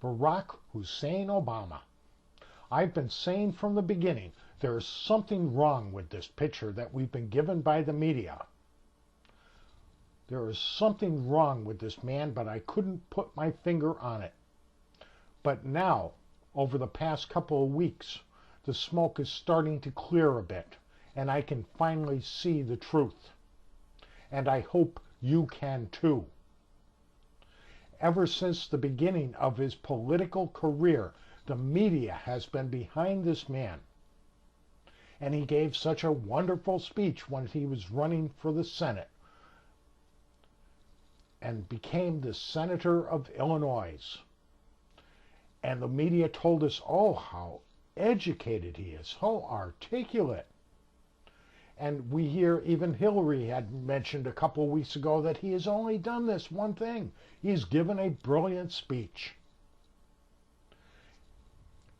Barack Hussein Obama. I've been saying from the beginning, there is something wrong with this picture that we've been given by the media. There is something wrong with this man, but I couldn't put my finger on it. But now, over the past couple of weeks, the smoke is starting to clear a bit, and I can finally see the truth. And I hope you can too. Ever since the beginning of his political career, the media has been behind this man. And he gave such a wonderful speech when he was running for the Senate and became the senator of Illinois. And the media told us, oh, how educated he is, how articulate. And we hear even Hillary had mentioned a couple of weeks ago that he has only done this one thing. He's given a brilliant speech.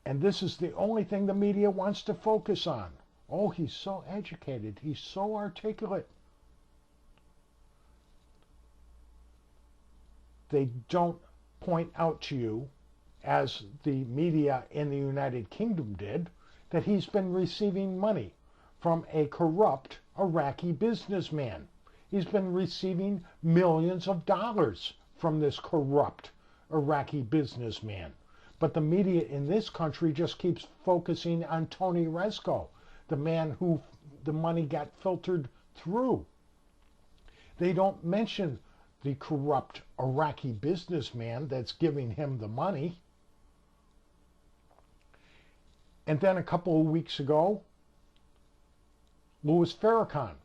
And this is the only thing the media wants to focus on. Oh, he's so educated. He's so articulate. They don't point out to you, as the media in the United Kingdom did, that he's been receiving money from a corrupt Iraqi businessman. He's been receiving millions of dollars from this corrupt Iraqi businessman. But the media in this country just keeps focusing on Tony Rezko, the man who the money got filtered through. They don't mention the corrupt Iraqi businessman that's giving him the money. And then a couple of weeks ago, Louis Farrakhan,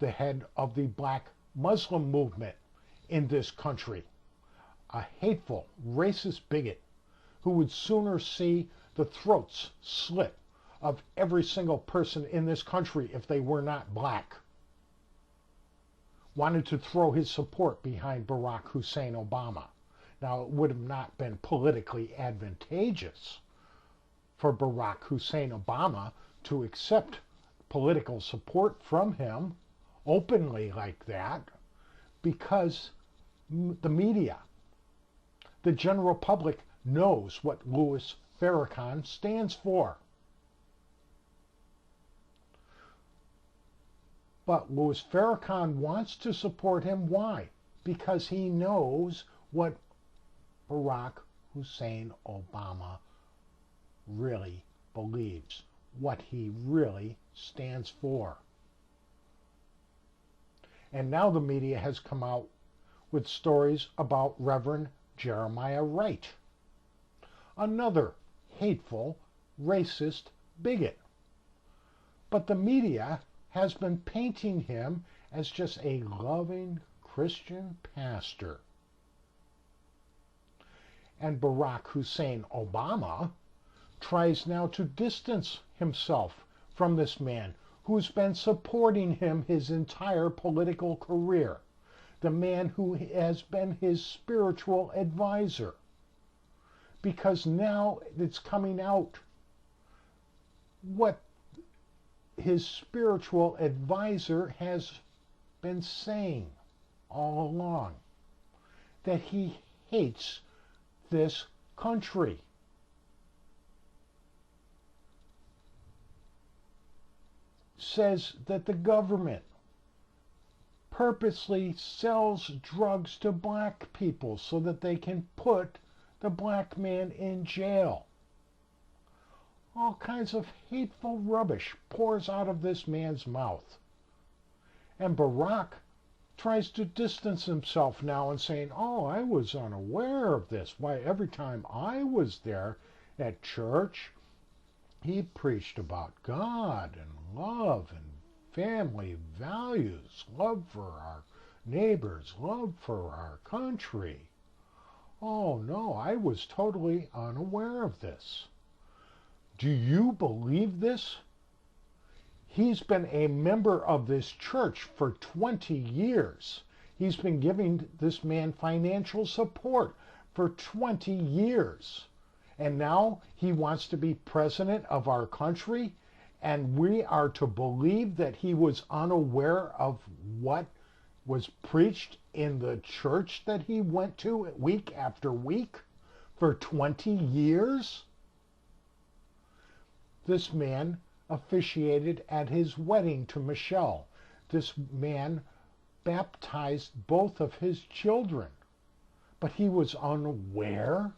the head of the black Muslim movement in this country, a hateful, racist bigot who would sooner see the throats slit of every single person in this country if they were not black, wanted to throw his support behind Barack Hussein Obama. Now, it would have not been politically advantageous for Barack Hussein Obama to accept political support from him openly like that, because the media, the general public, knows what Louis Farrakhan stands for. But Louis Farrakhan wants to support him. Why? Because he knows what Barack Hussein Obama really believes, what he really stands for. And now the media has come out with stories about Reverend Jeremiah Wright, another hateful, racist bigot. But the media has been painting him as just a loving Christian pastor. And Barack Hussein Obama tries now to distance himself from this man who's been supporting him his entire political career, the man who has been his spiritual advisor. Because now it's coming out what his spiritual advisor has been saying all along, that he hates this country. Says that the government purposely sells drugs to black people so that they can put the black man in jail. All kinds of hateful rubbish pours out of this man's mouth. And Barack tries to distance himself now and saying, oh, I was unaware of this. Why, every time I was there at church, he preached about God and love and family values, love for our neighbors, love for our country. Oh no, I was totally unaware of this. Do you believe this? He's been a member of this church for 20 years. He's been giving this man financial support for 20 years. And now he wants to be president of our country, and we are to believe that he was unaware of what was preached in the church that he went to week after week For 20 years? This man officiated at his wedding to Michelle. This man baptized both of his children. But he was unaware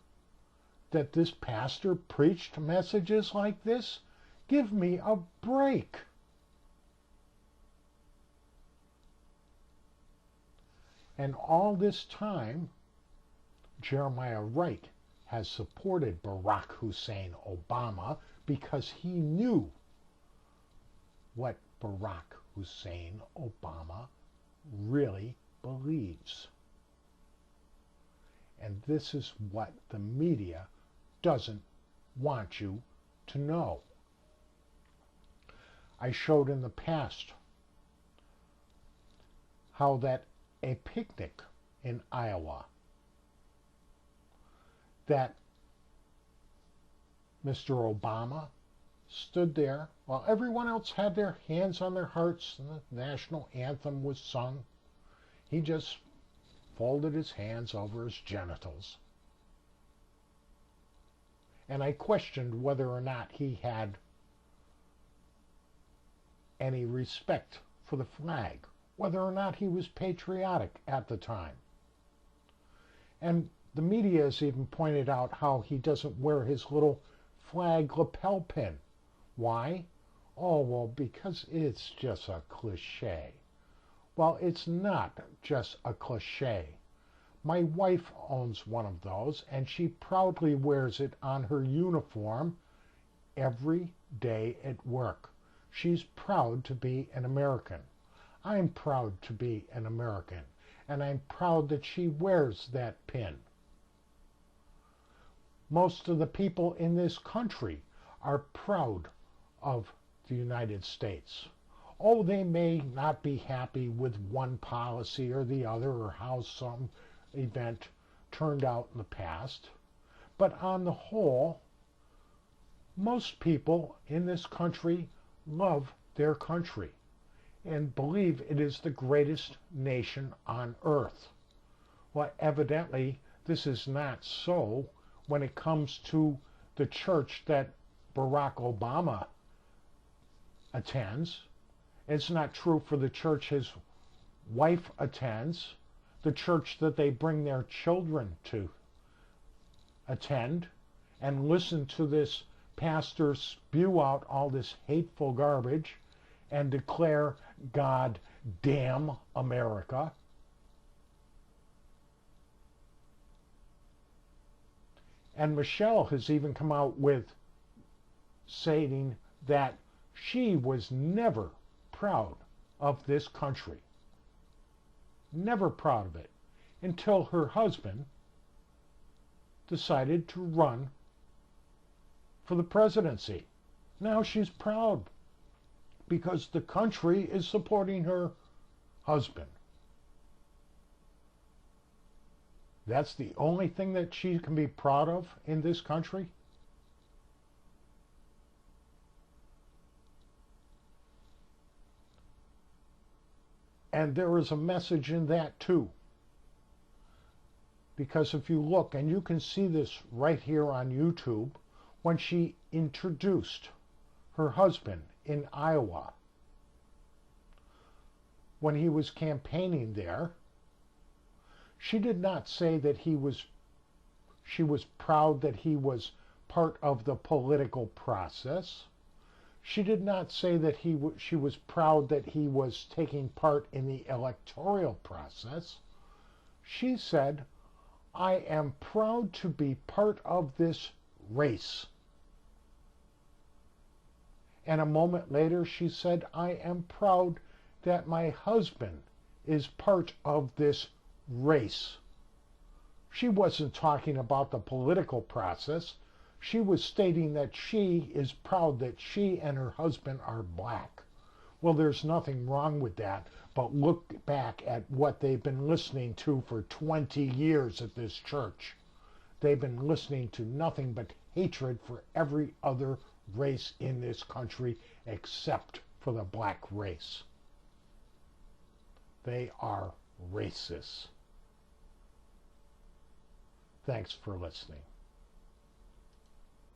that this pastor preached messages like this? Give me a break. And all this time, Jeremiah Wright has supported Barack Hussein Obama because he knew what Barack Hussein Obama really believes. And this is what the media doesn't want you to know. I showed in the past how that a picnic in Iowa, that Mr. Obama stood there while everyone else had their hands on their hearts and the national anthem was sung. He just folded his hands over his genitals. And I questioned whether or not he had any respect for the flag, whether or not he was patriotic at the time. And the media has even pointed out how he doesn't wear his little flag lapel pin. Why? Oh, well, because it's just a cliche. Well, it's not just a cliche. My wife owns one of those, and she proudly wears it on her uniform every day at work. She's proud to be an American. I'm proud to be an American, and I'm proud that she wears that pin. Most of the people in this country are proud of the United States. Oh, they may not be happy with one policy or the other or how some event turned out in the past, but on the whole, most people in this country love their country and believe it is the greatest nation on earth. Well, evidently, this is not so when it comes to the church that Barack Obama attends. It's not true for the church his wife attends, the church that they bring their children to attend, and listen to this pastor spew out all this hateful garbage and declare, God damn America. And Michelle has even come out with saying that she was never proud of this country. Never proud of it until her husband decided to run for the presidency. Now she's proud because the country is supporting her husband. That's the only thing that she can be proud of in this country? And there is a message in that too. Because if you look, and you can see this right here on YouTube, when she introduced her husband in Iowa, when he was campaigning there, she did not say that she was proud that he was part of the political process. She did not say that she was proud that he was taking part in the electoral process. She said, I am proud to be part of this race. And a moment later she said, I am proud that my husband is part of this race. She wasn't talking about the political process. She was stating that she is proud that she and her husband are black. Well, there's nothing wrong with that, but look back at what they've been listening to for 20 years at this church. They've been listening to nothing but hatred for every other race in this country except for the black race. They are racists. Thanks for listening.